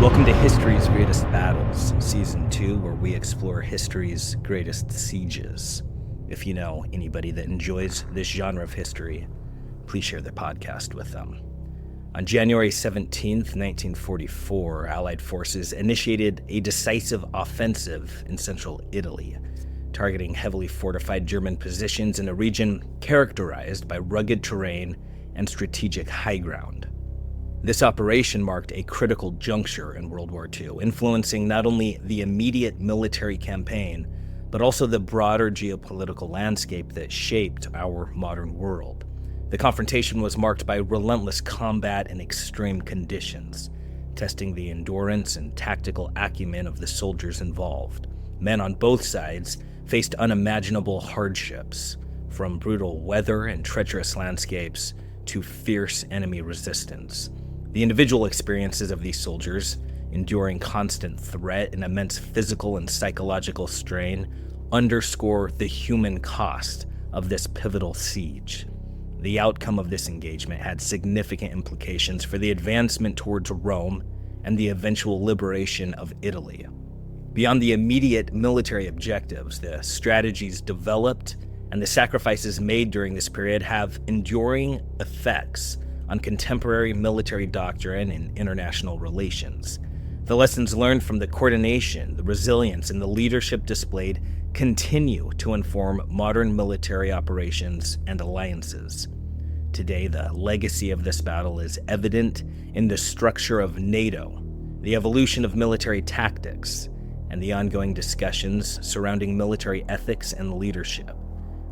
Welcome to History's Greatest Battles, Season 2, where we explore history's greatest sieges. If you know anybody that enjoys this genre of history, please share the podcast with them. On January 17th, 1944, Allied forces initiated a decisive offensive in central Italy, targeting heavily fortified German positions in a region characterized by rugged terrain and strategic high ground. This operation marked a critical juncture in World War II, influencing not only the immediate military campaign, but also the broader geopolitical landscape that shaped our modern world. The confrontation was marked by relentless combat in extreme conditions, testing the endurance and tactical acumen of the soldiers involved. Men on both sides faced unimaginable hardships, from brutal weather and treacherous landscapes to fierce enemy resistance. The individual experiences of these soldiers, enduring constant threat and immense physical and psychological strain, underscore the human cost of this pivotal siege. The outcome of this engagement had significant implications for the advancement towards Rome and the eventual liberation of Italy. Beyond the immediate military objectives, the strategies developed and the sacrifices made during this period have enduring effects on contemporary military doctrine and international relations. The lessons learned from the coordination, the resilience, and the leadership displayed continue to inform modern military operations and alliances. Today, the legacy of this battle is evident in the structure of NATO, the evolution of military tactics, and the ongoing discussions surrounding military ethics and leadership.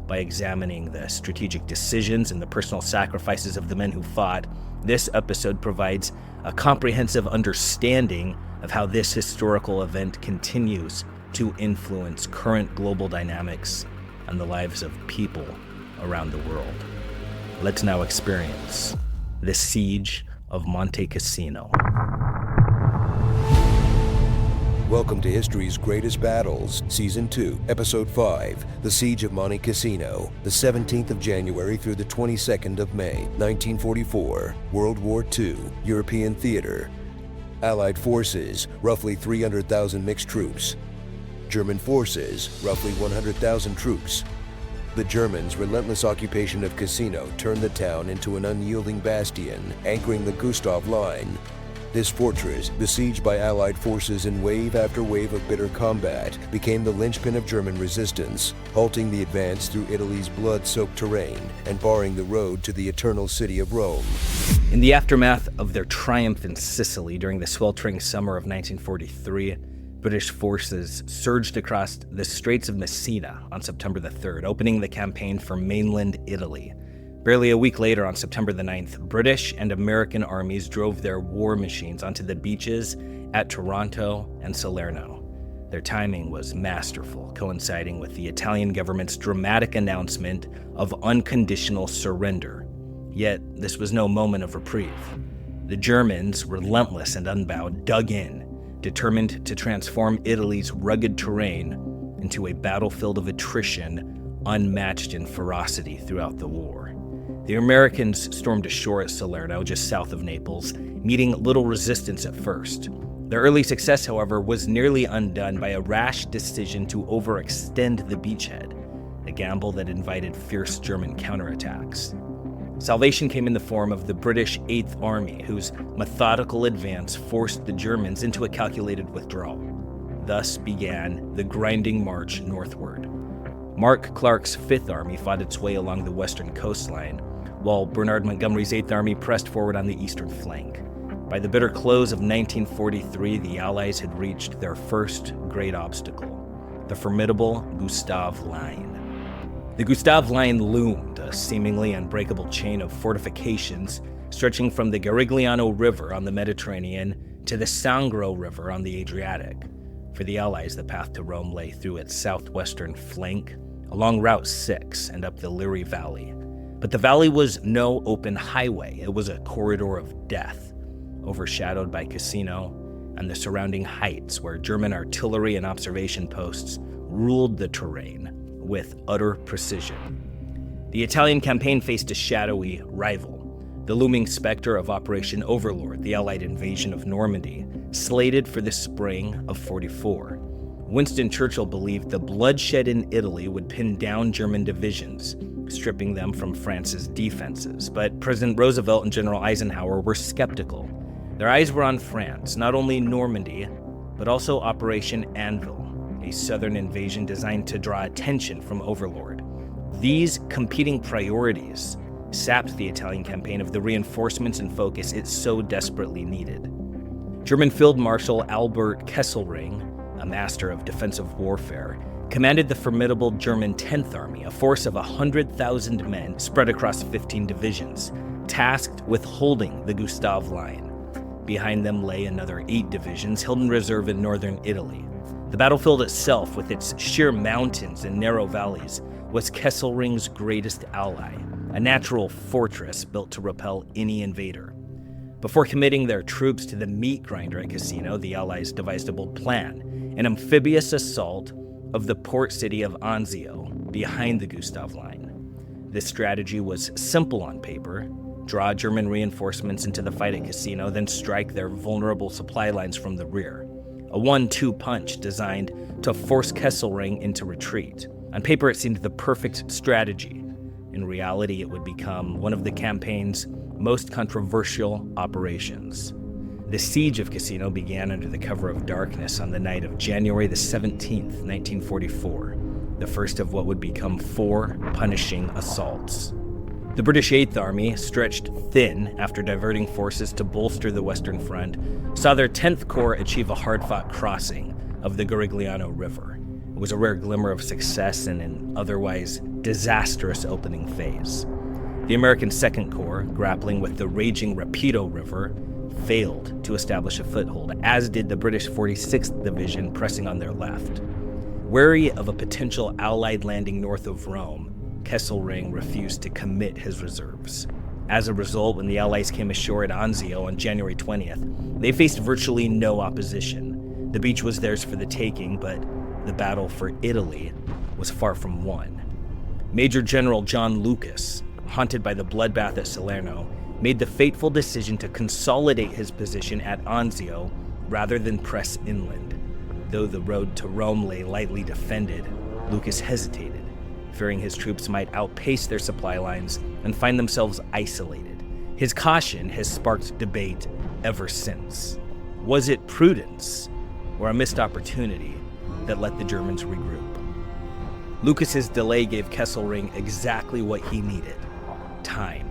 By examining the strategic decisions and the personal sacrifices of the men who fought, this episode provides a comprehensive understanding of how this historical event continues to influence current global dynamics and the lives of people around the world. Let's now experience the Siege of Monte Cassino. Welcome to History's Greatest Battles, Season 2, Episode 5, The Siege of Monte Cassino, the 17th of January through the 22nd of May, 1944, World War II, European theater. Allied forces, roughly 300,000 mixed troops. German forces, roughly 100,000 troops. The Germans' relentless occupation of Cassino turned the town into an unyielding bastion, anchoring the Gustav Line. This fortress, besieged by Allied forces in wave after wave of bitter combat, became the lynchpin of German resistance, halting the advance through Italy's blood-soaked terrain and barring the road to the eternal city of Rome. In the aftermath of their triumph in Sicily during the sweltering summer of 1943, British forces surged across the Straits of Messina on September the 3rd, opening the campaign for mainland Italy. Barely a week later, on September the 9th, British and American armies drove their war machines onto the beaches at Taranto and Salerno. Their timing was masterful, coinciding with the Italian government's dramatic announcement of unconditional surrender. Yet, this was no moment of reprieve. The Germans, relentless and unbowed, dug in, determined to transform Italy's rugged terrain into a battlefield of attrition unmatched in ferocity throughout the war. The Americans stormed ashore at Salerno, just south of Naples, meeting little resistance at first. Their early success, however, was nearly undone by a rash decision to overextend the beachhead, a gamble that invited fierce German counterattacks. Salvation came in the form of the British 8th Army, whose methodical advance forced the Germans into a calculated withdrawal. Thus began the grinding march northward. Mark Clark's 5th Army fought its way along the western coastline, while Bernard Montgomery's 8th Army pressed forward on the eastern flank. By the bitter close of 1943, the Allies had reached their first great obstacle, the formidable Gustav Line. The Gustav Line loomed, a seemingly unbreakable chain of fortifications stretching from the Garigliano River on the Mediterranean to the Sangro River on the Adriatic. For the Allies, the path to Rome lay through its southwestern flank, along Route 6 and up the Liri Valley. But the valley was no open highway. It was a corridor of death, overshadowed by Cassino and the surrounding heights where German artillery and observation posts ruled the terrain with utter precision. The Italian campaign faced a shadowy rival. The the looming specter of Operation Overlord, the Allied invasion of Normandy, slated for the spring of '44. Winston Churchill believed the bloodshed in Italy would pin down German divisions, stripping them from France's defenses. But President Roosevelt and General Eisenhower were skeptical. Their eyes were on France, not only Normandy, but also Operation Anvil, a southern invasion designed to draw attention from Overlord. These competing priorities sapped the Italian campaign of the reinforcements and focus it so desperately needed. German Field Marshal Albert Kesselring, a master of defensive warfare, commanded the formidable German 10th Army, a force of 100,000 men spread across 15 divisions, tasked with holding the Gustav Line. Behind them lay another 8 divisions held in reserve in northern Italy. The battlefield itself, with its sheer mountains and narrow valleys, was Kesselring's greatest ally, a natural fortress built to repel any invader. Before committing their troops to the meat grinder at Cassino, the Allies devised a bold plan, an amphibious assault of the port city of Anzio behind the Gustav Line. This strategy was simple on paper: draw German reinforcements into the fight at Cassino, then strike their vulnerable supply lines from the rear. A 1-2 punch designed to force Kesselring into retreat. On paper, it seemed the perfect strategy. In reality, it would become one of the campaign's most controversial operations. The siege of Cassino began under the cover of darkness on the night of January the 17th, 1944, the first of what would become 4 punishing assaults. The British 8th Army, stretched thin after diverting forces to bolster the Western Front, saw their 10th Corps achieve a hard-fought crossing of the Garigliano River. It was a rare glimmer of success in an otherwise disastrous opening phase. The American 2nd Corps, grappling with the raging Rapido River, failed to establish a foothold, as did the British 46th Division pressing on their left. Wary of a potential Allied landing north of Rome, Kesselring refused to commit his reserves. As a result, when the Allies came ashore at Anzio on January 20th, they faced virtually no opposition. The beach was theirs for the taking, but the battle for Italy was far from won. Major General John Lucas, haunted by the bloodbath at Salerno, made the fateful decision to consolidate his position at Anzio rather than press inland. Though the road to Rome lay lightly defended, Lucas hesitated, fearing his troops might outpace their supply lines and find themselves isolated. His caution has sparked debate ever since. Was it prudence or a missed opportunity that let the Germans regroup? Lucas's delay gave Kesselring exactly what he needed: time.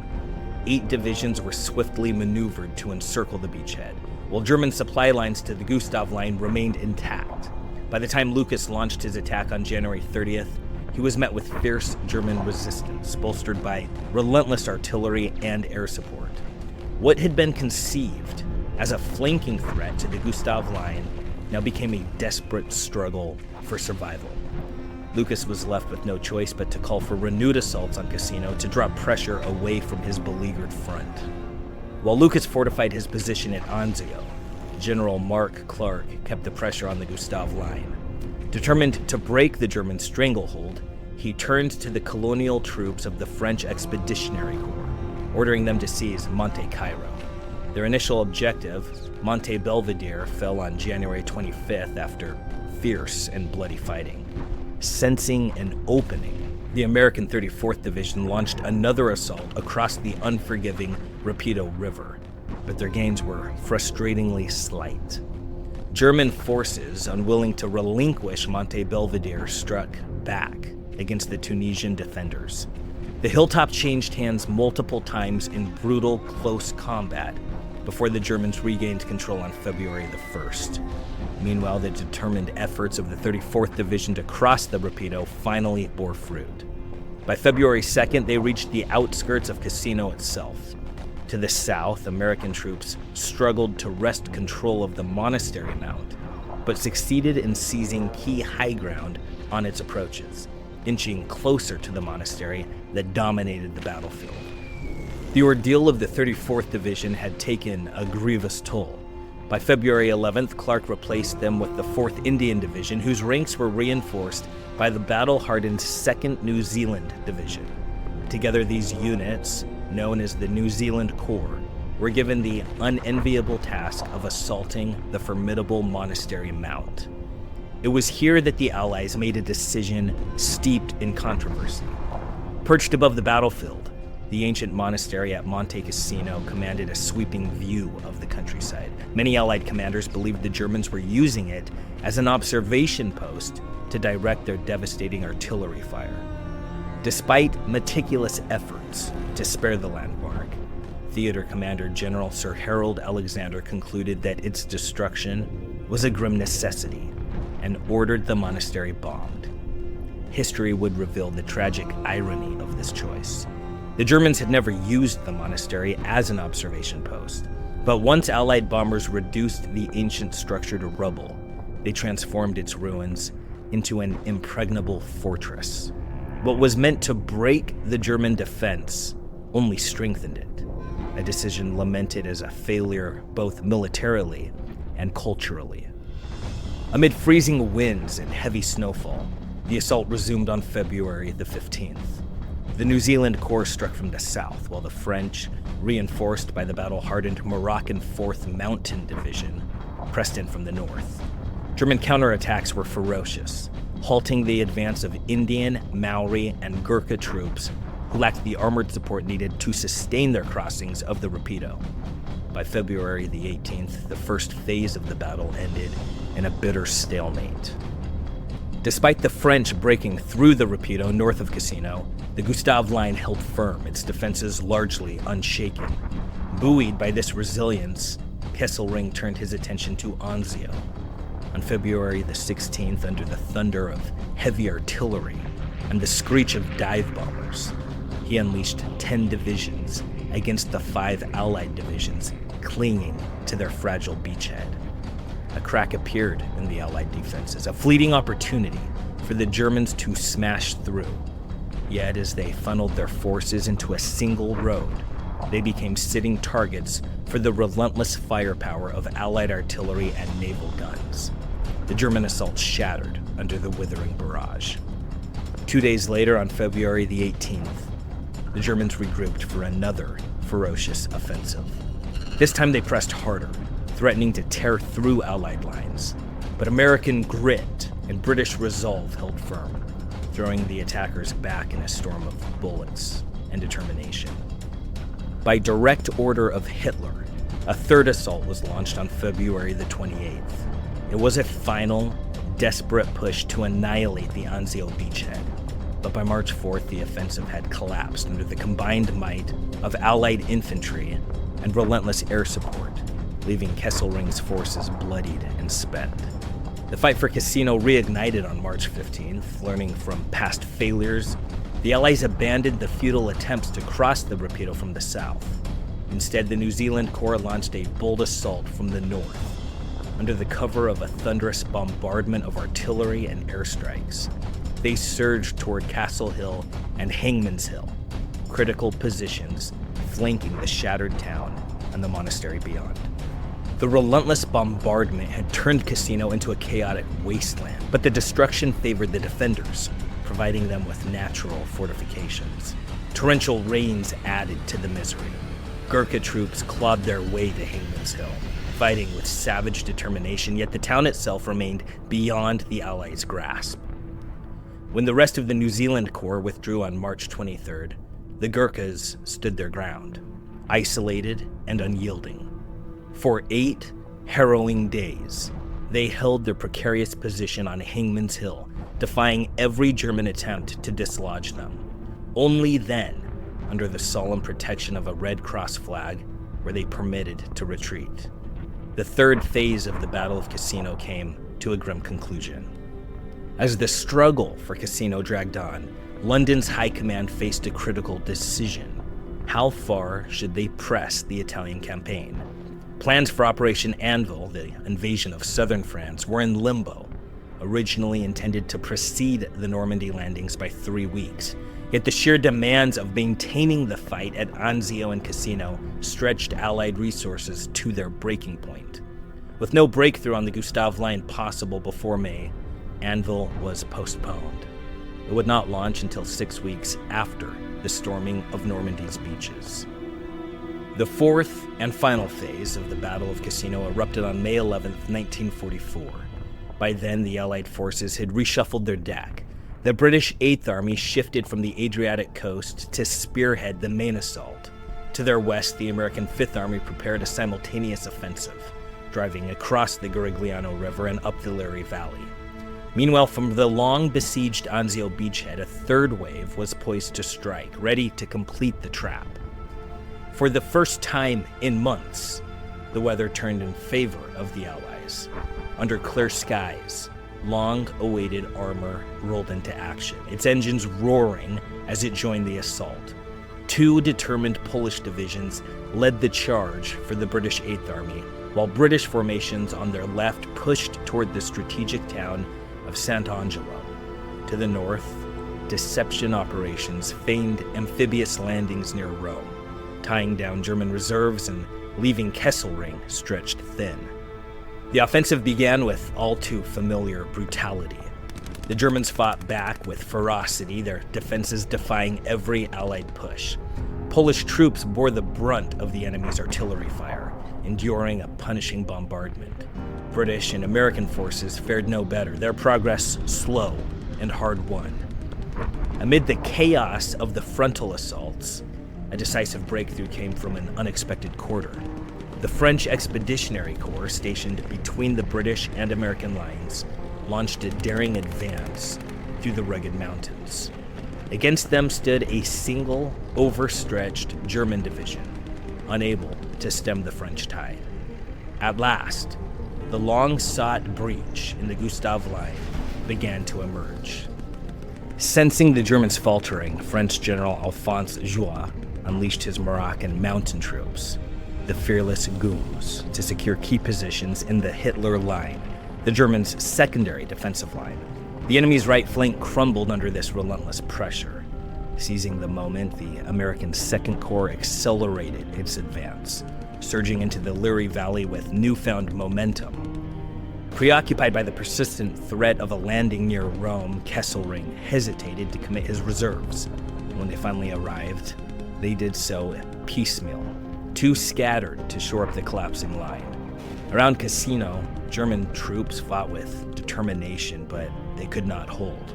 8 divisions were swiftly maneuvered to encircle the beachhead, while German supply lines to the Gustav Line remained intact. By the time Lucas launched his attack on January 30th, he was met with fierce German resistance, bolstered by relentless artillery and air support. What had been conceived as a flanking threat to the Gustav Line now became a desperate struggle for survival. Lucas was left with no choice but to call for renewed assaults on Cassino to draw pressure away from his beleaguered front. While Lucas fortified his position at Anzio, General Mark Clark kept the pressure on the Gustav Line. Determined to break the German stranglehold, he turned to the colonial troops of the French Expeditionary Corps, ordering them to seize Monte Cairo. Their initial objective, Monte Belvedere, fell on January 25th after fierce and bloody fighting. Sensing an opening, the American 34th Division launched another assault across the unforgiving Rapido River, but their gains were frustratingly slight. German forces, unwilling to relinquish Monte Belvedere, struck back against the Tunisian defenders. The hilltop changed hands multiple times in brutal close combat before the Germans regained control on February the 1st. Meanwhile, the determined efforts of the 34th Division to cross the Rapido finally bore fruit. By February 2nd, they reached the outskirts of Cassino itself. To the south, American troops struggled to wrest control of the monastery mount, but succeeded in seizing key high ground on its approaches, inching closer to the monastery that dominated the battlefield. The ordeal of the 34th Division had taken a grievous toll. By February 11th, Clark replaced them with the 4th Indian Division, whose ranks were reinforced by the battle-hardened 2nd New Zealand Division. Together, these units known as the New Zealand Corps, were given the unenviable task of assaulting the formidable monastery mount. It was here that the Allies made a decision steeped in controversy. Perched above the battlefield, the ancient monastery at Monte Cassino commanded a sweeping view of the countryside. Many Allied commanders believed the Germans were using it as an observation post to direct their devastating artillery fire. Despite meticulous efforts to spare the landmark, Theater Commander General Sir Harold Alexander concluded that its destruction was a grim necessity and ordered the monastery bombed. History would reveal the tragic irony of this choice. The Germans had never used the monastery as an observation post, but once Allied bombers reduced the ancient structure to rubble, they transformed its ruins into an impregnable fortress. What was meant to break the German defense only strengthened it, a decision lamented as a failure both militarily and culturally. Amid freezing winds and heavy snowfall, the assault resumed on February the 15th. The New Zealand Corps struck from the south, while the French, reinforced by the battle-hardened Moroccan 4th Mountain Division, pressed in from the north. German counterattacks were ferocious, halting the advance of Indian, Maori, and Gurkha troops who lacked the armored support needed to sustain their crossings of the Rapido. By February the 18th, the first phase of the battle ended in a bitter stalemate. Despite the French breaking through the Rapido north of Cassino, the Gustav Line held firm, its defenses largely unshaken. Buoyed by this resilience, Kesselring turned his attention to Anzio. On February the 16th, under the thunder of heavy artillery and the screech of dive bombers, he unleashed 10 divisions against the 5 Allied divisions clinging to their fragile beachhead. A crack appeared in the Allied defenses, a fleeting opportunity for the Germans to smash through. Yet as they funneled their forces into a single road, they became sitting targets for the relentless firepower of Allied artillery and naval guns. The German assault shattered under the withering barrage. 2 days later, on February the 18th, the Germans regrouped for another ferocious offensive. This time they pressed harder, threatening to tear through Allied lines. But American grit and British resolve held firm, throwing the attackers back in a storm of bullets and determination. By direct order of Hitler, a third assault was launched on February the 28th. It was a final, desperate push to annihilate the Anzio beachhead. But by March 4th, the offensive had collapsed under the combined might of Allied infantry and relentless air support, leaving Kesselring's forces bloodied and spent. The fight for Cassino reignited on March 15th. Learning from past failures, the Allies abandoned the futile attempts to cross the Rapido from the south. Instead, the New Zealand Corps launched a bold assault from the north. Under the cover of a thunderous bombardment of artillery and airstrikes, they surged toward Castle Hill and Hangman's Hill, critical positions flanking the shattered town and the monastery beyond. The relentless bombardment had turned Cassino into a chaotic wasteland, but the destruction favored the defenders, providing them with natural fortifications. Torrential rains added to the misery. Gurkha troops clawed their way to Hangman's Hill, fighting with savage determination, yet the town itself remained beyond the Allies' grasp. When the rest of the New Zealand Corps withdrew on March 23rd, the Gurkhas stood their ground, isolated and unyielding. For 8 harrowing days, they held their precarious position on Hangman's Hill, defying every German attempt to dislodge them. Only then, under the solemn protection of a Red Cross flag, were they permitted to retreat. The third phase of the Battle of Cassino came to a grim conclusion. As the struggle for Cassino dragged on, London's high command faced a critical decision. How far should they press the Italian campaign? Plans for Operation Anvil, the invasion of southern France, were in limbo, originally intended to precede the Normandy landings by 3 weeks. Yet the sheer demands of maintaining the fight at Anzio and Cassino stretched Allied resources to their breaking point. With no breakthrough on the Gustav Line possible before May, Anvil was postponed. It would not launch until 6 weeks after the storming of Normandy's beaches. The fourth and final phase of the Battle of Cassino erupted on May 11, 1944. By then, the Allied forces had reshuffled their deck. The British 8th Army shifted from the Adriatic coast to spearhead the main assault. To their west, the American 5th Army prepared a simultaneous offensive, driving across the Garigliano River and up the Liri Valley. Meanwhile, from the long-besieged Anzio beachhead, a third wave was poised to strike, ready to complete the trap. For the first time in months, the weather turned in favor of the Allies. Under clear skies, long-awaited armor rolled into action, its engines roaring as it joined the assault. 2 determined Polish divisions led the charge for the British 8th Army, while British formations on their left pushed toward the strategic town of Sant'Angelo. To the north, deception operations feigned amphibious landings near Rome, tying down German reserves and leaving Kesselring stretched thin. The offensive began with all too familiar brutality. The Germans fought back with ferocity, their defenses defying every Allied push. Polish troops bore the brunt of the enemy's artillery fire, enduring a punishing bombardment. British and American forces fared no better, their progress slow and hard-won. Amid the chaos of the frontal assaults, a decisive breakthrough came from an unexpected quarter. The French Expeditionary Corps, stationed between the British and American lines, launched a daring advance through the rugged mountains. Against them stood a single, overstretched German division, unable to stem the French tide. At last, the long-sought breach in the Gustav Line began to emerge. Sensing the Germans faltering, French General Alphonse Juin unleashed his Moroccan mountain troops, the fearless Goons, to secure key positions in the Hitler Line, the Germans' secondary defensive line. The enemy's right flank crumbled under this relentless pressure. Seizing the moment, the American Second Corps accelerated its advance, surging into the Liri Valley with newfound momentum. Preoccupied by the persistent threat of a landing near Rome, Kesselring hesitated to commit his reserves. When they finally arrived, they did so piecemeal, too scattered to shore up the collapsing line. Around Cassino, German troops fought with determination, but they could not hold.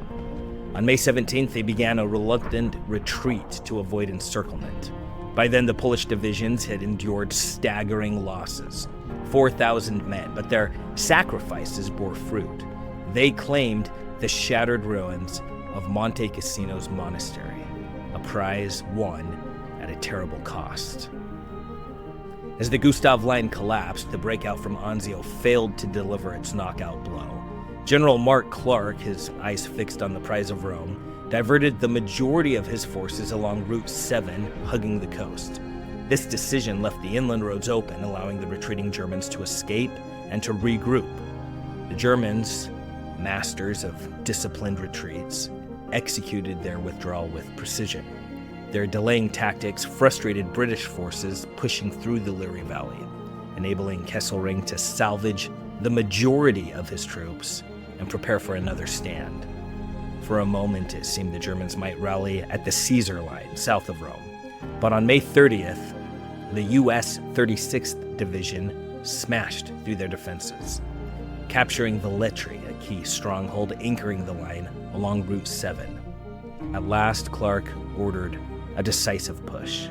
On May 17th, they began a reluctant retreat to avoid encirclement. By then, the Polish divisions had endured staggering losses, 4,000 men, but their sacrifices bore fruit. They claimed the shattered ruins of Monte Cassino's monastery, a prize won at a terrible cost. As the Gustav Line collapsed, the breakout from Anzio failed to deliver its knockout blow. General Mark Clark, his eyes fixed on the prize of Rome, diverted the majority of his forces along Route 7, hugging the coast. This decision left the inland roads open, allowing the retreating Germans to escape and to regroup. The Germans, masters of disciplined retreats, executed their withdrawal with precision. Their delaying tactics frustrated British forces pushing through the Liri Valley, enabling Kesselring to salvage the majority of his troops and prepare for another stand. For a moment, it seemed the Germans might rally at the Caesar Line, south of Rome. But on May 30th, the U.S. 36th Division smashed through their defenses, capturing Velletri, a key stronghold anchoring the line along Route 7. At last, Clark ordered a decisive push.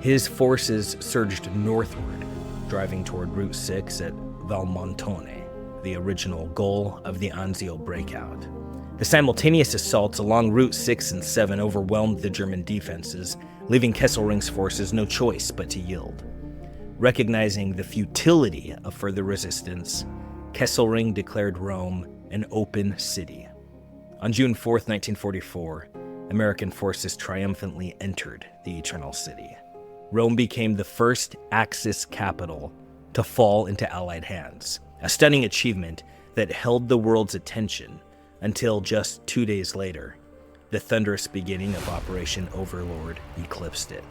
His forces surged northward, driving toward Route 6 at Valmontone, the original goal of the Anzio breakout. The simultaneous assaults along Route 6 and 7 overwhelmed the German defenses, leaving Kesselring's forces no choice but to yield. Recognizing the futility of further resistance, Kesselring declared Rome an open city. On June 4th, 1944, American forces triumphantly entered the Eternal City. Rome became the first Axis capital to fall into Allied hands, a stunning achievement that held the world's attention until just 2 days later, the thunderous beginning of Operation Overlord eclipsed it.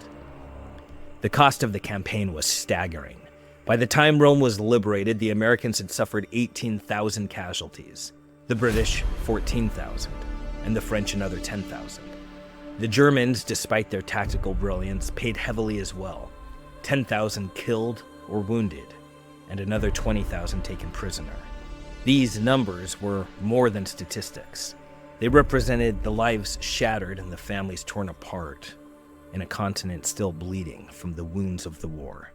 The cost of the campaign was staggering. By the time Rome was liberated, the Americans had suffered 18,000 casualties, the British 14,000. and the French another 10,000. The Germans, despite their tactical brilliance, paid heavily as well. 10,000 killed or wounded, and another 20,000 taken prisoner. These numbers were more than statistics. They represented the lives shattered and the families torn apart, in a continent still bleeding from the wounds of the war.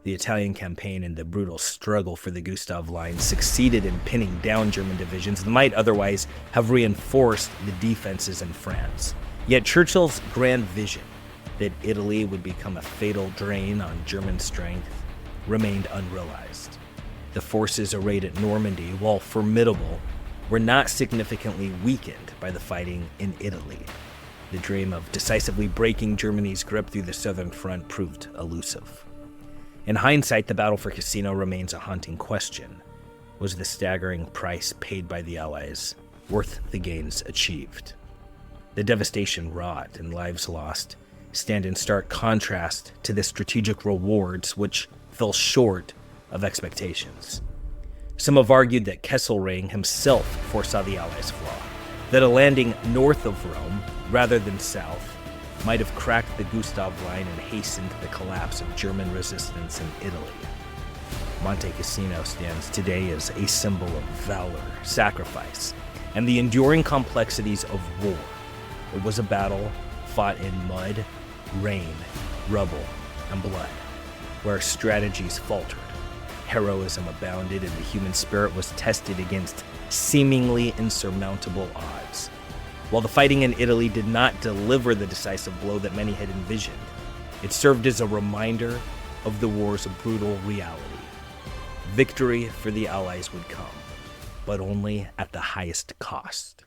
The Italian campaign and the brutal struggle for the Gustav Line succeeded in pinning down German divisions that might otherwise have reinforced the defenses in France. Yet Churchill's grand vision that Italy would become a fatal drain on German strength remained unrealized. The forces arrayed at Normandy, while formidable, were not significantly weakened by the fighting in Italy. The dream of decisively breaking Germany's grip through the southern front proved elusive. In hindsight, the battle for Cassino remains a haunting question. Was the staggering price paid by the Allies worth the gains achieved? The devastation wrought and lives lost stand in stark contrast to the strategic rewards which fell short of expectations. Some have argued that Kesselring himself foresaw the Allies' flaw, that a landing north of Rome, rather than south, might have cracked the Gustav Line and hastened the collapse of German resistance in Italy. Monte Cassino stands today as a symbol of valor, sacrifice, and the enduring complexities of war. It was a battle fought in mud, rain, rubble, and blood, where strategies faltered, heroism abounded, and the human spirit was tested against seemingly insurmountable odds. While the fighting in Italy did not deliver the decisive blow that many had envisioned, it served as a reminder of the war's brutal reality. Victory for the Allies would come, but only at the highest cost.